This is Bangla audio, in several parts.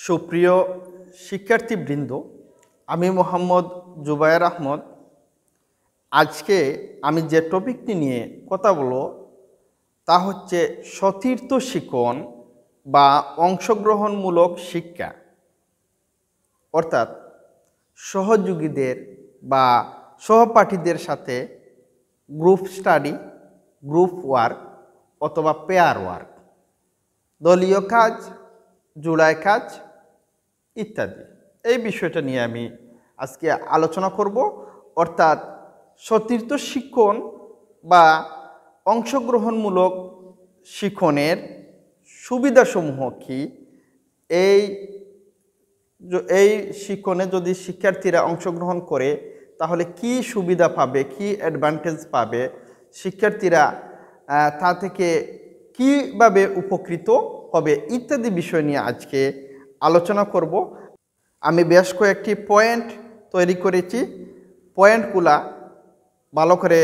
সুপ্রিয় শিক্ষার্থীবৃন্দ, আমি মোহাম্মদ জুবায়ের আহমদ। আজকে আমি যে টপিকটি নিয়ে কথা বলব তা হচ্ছে সতীর্থ শিক্ষণ বা অংশগ্রহণমূলক শিক্ষা, অর্থাৎ সহযোগীদের বা সহপাঠীদের সাথে গ্রুপ স্টাডি, গ্রুপ ওয়ার্ক অথবা পেয়ার ওয়ার্ক, দলীয় কাজ, জোড়ায় কাজ ইত্যাদি। এই বিষয়টা নিয়ে আমি আজকে আলোচনা করব, অর্থাৎ সতীর্থ শিক্ষণ বা অংশগ্রহণমূলক শিক্ষণের সুবিধাসমূহ কী, এই শিক্ষণে যদি শিক্ষার্থীরা অংশগ্রহণ করে তাহলে কি সুবিধা পাবে, কি অ্যাডভান্টেজ পাবে, শিক্ষার্থীরা তা থেকে কীভাবে উপকৃত হবে ইত্যাদি বিষয় নিয়ে আজকে আলোচনা করব। আমি বেশ কয়েকটি পয়েন্ট তৈরি করেছি। পয়েন্টগুলা ভালো করে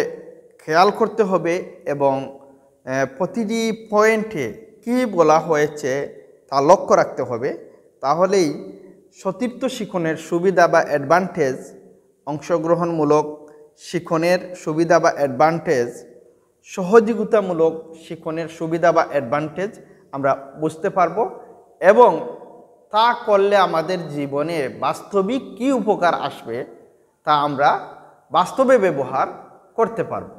খেয়াল করতে হবে এবং প্রতিটি পয়েন্টে কী বলা হয়েছে তা লক্ষ্য রাখতে হবে। তাহলেই সতীর্থ শিক্ষণের সুবিধা বা অ্যাডভান্টেজ, অংশগ্রহণমূলক শিক্ষণের সুবিধা বা অ্যাডভান্টেজ, সহযোগিতামূলক শিক্ষণের সুবিধা বা অ্যাডভান্টেজ আমরা বুঝতে পারব এবং তা করলে আমাদের জীবনে বাস্তবিক কী উপকার আসবে তা আমরা বাস্তবে ব্যবহার করতে পারব।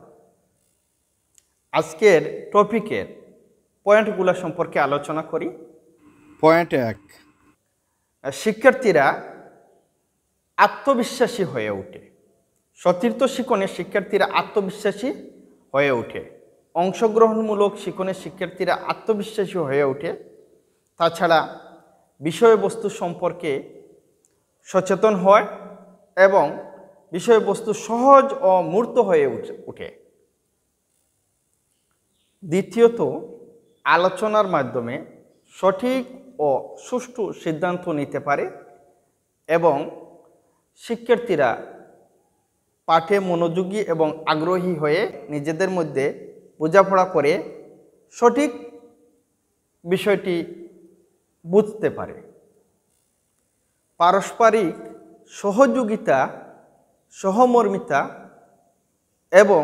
আজকের টপিকের পয়েন্টগুলো সম্পর্কে আলোচনা করি। পয়েন্ট 1, শিক্ষার্থীরা আত্মবিশ্বাসী হয়ে ওঠে। সতীর্থ শিক্ষণে শিক্ষার্থীরা আত্মবিশ্বাসী হয়ে ওঠে। অংশগ্রহণমূলক শিক্ষণে শিক্ষার্থীরা আত্মবিশ্বাসী হয়ে ওঠে। তাছাড়া বিষয়বস্তু সম্পর্কে সচেতন হয় এবং বিষয়বস্তু সহজ ও মূর্ত হয়ে ওঠে। দ্বিতীয়ত, আলোচনার মাধ্যমে সঠিক ও সুষ্ঠু সিদ্ধান্ত নিতে পারে এবং শিক্ষার্থীরা পাঠে মনোযোগী এবং আগ্রহী হয়ে নিজেদের মধ্যে বোঝাপড়া করে সঠিক বিষয়টি বুঝতে পারে। পারস্পরিক সহযোগিতা, সহমর্মিতা এবং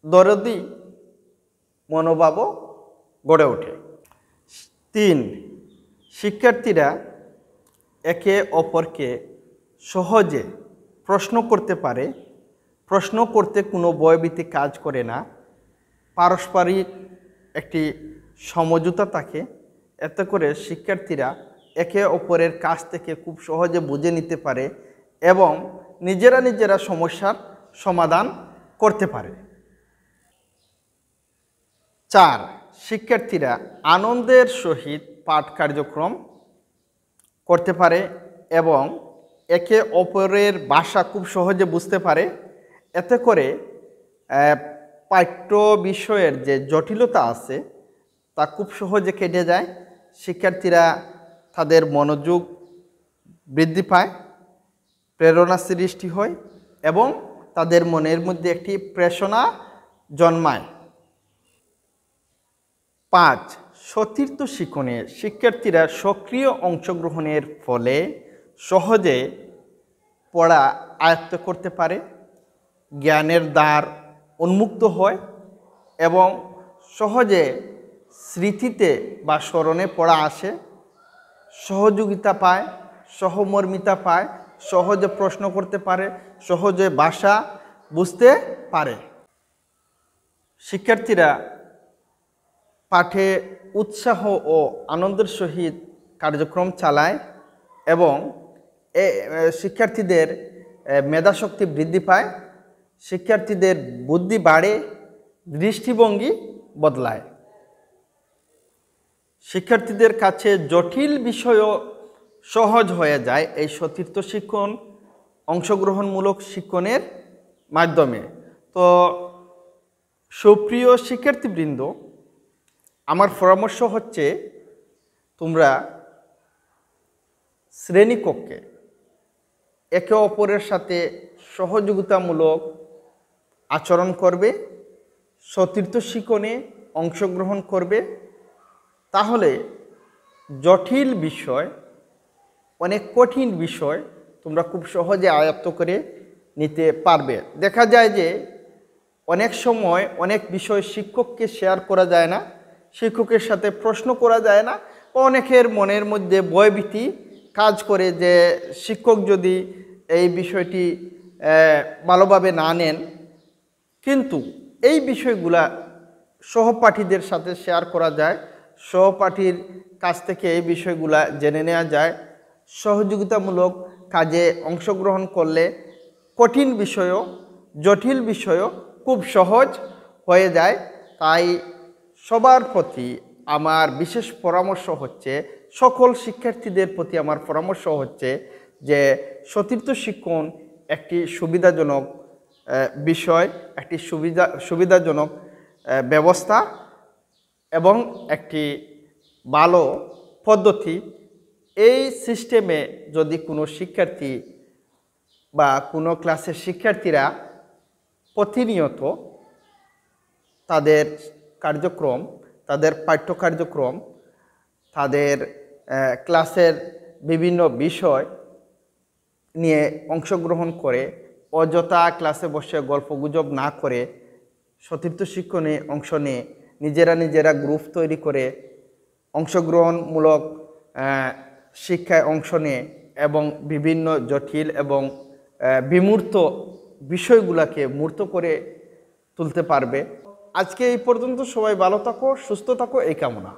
দরদি মনোভাবও গড়ে ওঠে। 3, শিক্ষার্থীরা একে অপরকে সহজে প্রশ্ন করতে পারে। প্রশ্ন করতে কোনো ভয়ভীতি কাজ করে না। পারস্পরিক একটি সমঝোতা থাকে। এতে করে শিক্ষার্থীরা একে অপরের কাছ থেকে খুব সহজে বুঝে নিতে পারে এবং নিজেরা সমস্যার সমাধান করতে পারে। 4, শিক্ষার্থীরা আনন্দের সহিত পাঠ কার্যক্রম করতে পারে এবং একে অপরের ভাষা খুব সহজে বুঝতে পারে। এতে করে পাঠ্য বিষয়ের যে জটিলতা আছে তা খুব সহজে কেটে যায়। শিক্ষার্থীরা তাদের মনোযোগ বৃদ্ধি পায়, প্রেরণা সৃষ্টি হয় এবং তাদের মনের মধ্যে একটি প্রেরণা জন্মায়। 5, সতীর্থ শিক্ষণে শিক্ষার্থীরা সক্রিয় অংশগ্রহণের ফলে সহজে পড়া আয়ত্ত করতে পারে, জ্ঞানের দ্বার উন্মুক্ত হয় এবং সহজে স্মৃতিতে বা স্মরণে পড়া আসে, সহযোগিতা পায়, সহমর্মিতা পায়, সহজে প্রশ্ন করতে পারে, সহজে ভাষা বুঝতে পারে। শিক্ষার্থীরা পাঠে উৎসাহ ও আনন্দের সহিত কার্যক্রম চালায় এবং শিক্ষার্থীদের মেধাশক্তি বৃদ্ধি পায়, শিক্ষার্থীদের বুদ্ধি বাড়ে, দৃষ্টিভঙ্গি বদলায়। শিক্ষার্থীদের কাছে জটিল বিষয়ও সহজ হয়ে যায় এই সতীর্থ শিক্ষণ, অংশগ্রহণমূলক শিক্ষণের মাধ্যমে। তো সুপ্রিয় শিক্ষার্থীবৃন্দ, আমার পরামর্শ হচ্ছে তোমরা শ্রেণীকক্ষে একে অপরের সাথে সহযোগিতামূলক আচরণ করবে, সতীর্থ শিক্ষণে অংশগ্রহণ করবে। তাহলে জটিল বিষয়, অনেক কঠিন বিষয় তোমরা খুব সহজে আয়ত্ত করে নিতে পারবে। দেখা যায় যে অনেক সময় অনেক বিষয় শিক্ষককে শেয়ার করা যায় না, শিক্ষকের সাথে প্রশ্ন করা যায় না, অনেকের মনের মধ্যে ভয়ভীতি কাজ করে যে শিক্ষক যদি এই বিষয়টি ভালোভাবে না নেন। কিন্তু এই বিষয়গুলা সহপাঠীদের সাথে শেয়ার করা যায়, সহপাঠীর কাছ থেকে এই বিষয়গুলা জেনে নেওয়া যায়। সহযোগিতামূলক কাজে অংশগ্রহণ করলে কঠিন বিষয়ও, জটিল বিষয়ও খুব সহজ হয়ে যায়। তাই সবার প্রতি আমার বিশেষ পরামর্শ হচ্ছে, সকল শিক্ষার্থীদের প্রতি আমার পরামর্শ হচ্ছে যে সতীর্থ শিক্ষণ একটি সুবিধাজনক বিষয়, একটি সুবিধাজনক ব্যবস্থা এবং একটি ভালো পদ্ধতি। এই সিস্টেমে যদি কোনো শিক্ষার্থী বা কোনো ক্লাসের শিক্ষার্থীরা প্রতিনিয়ত তাদের কার্যক্রম, তাদের পাঠ্য কার্যক্রম, তাদের ক্লাসের বিভিন্ন বিষয় নিয়ে অংশগ্রহণ করে, অযথা ক্লাসে বসে গল্পগুজব না করে সতীর্থ শিক্ষণে অংশ নিয়ে নিজেরা গ্রুপ তৈরি করে অংশগ্রহণমূলক শিক্ষায় অংশ নিয়ে এবং বিভিন্ন জটিল এবং বিমূর্ত বিষয়গুলোকে মূর্ত করে তুলতে পারবে। আজকে এই পর্যন্ত, সবাই ভালো থাকো, সুস্থ থাকো, এই কামনা।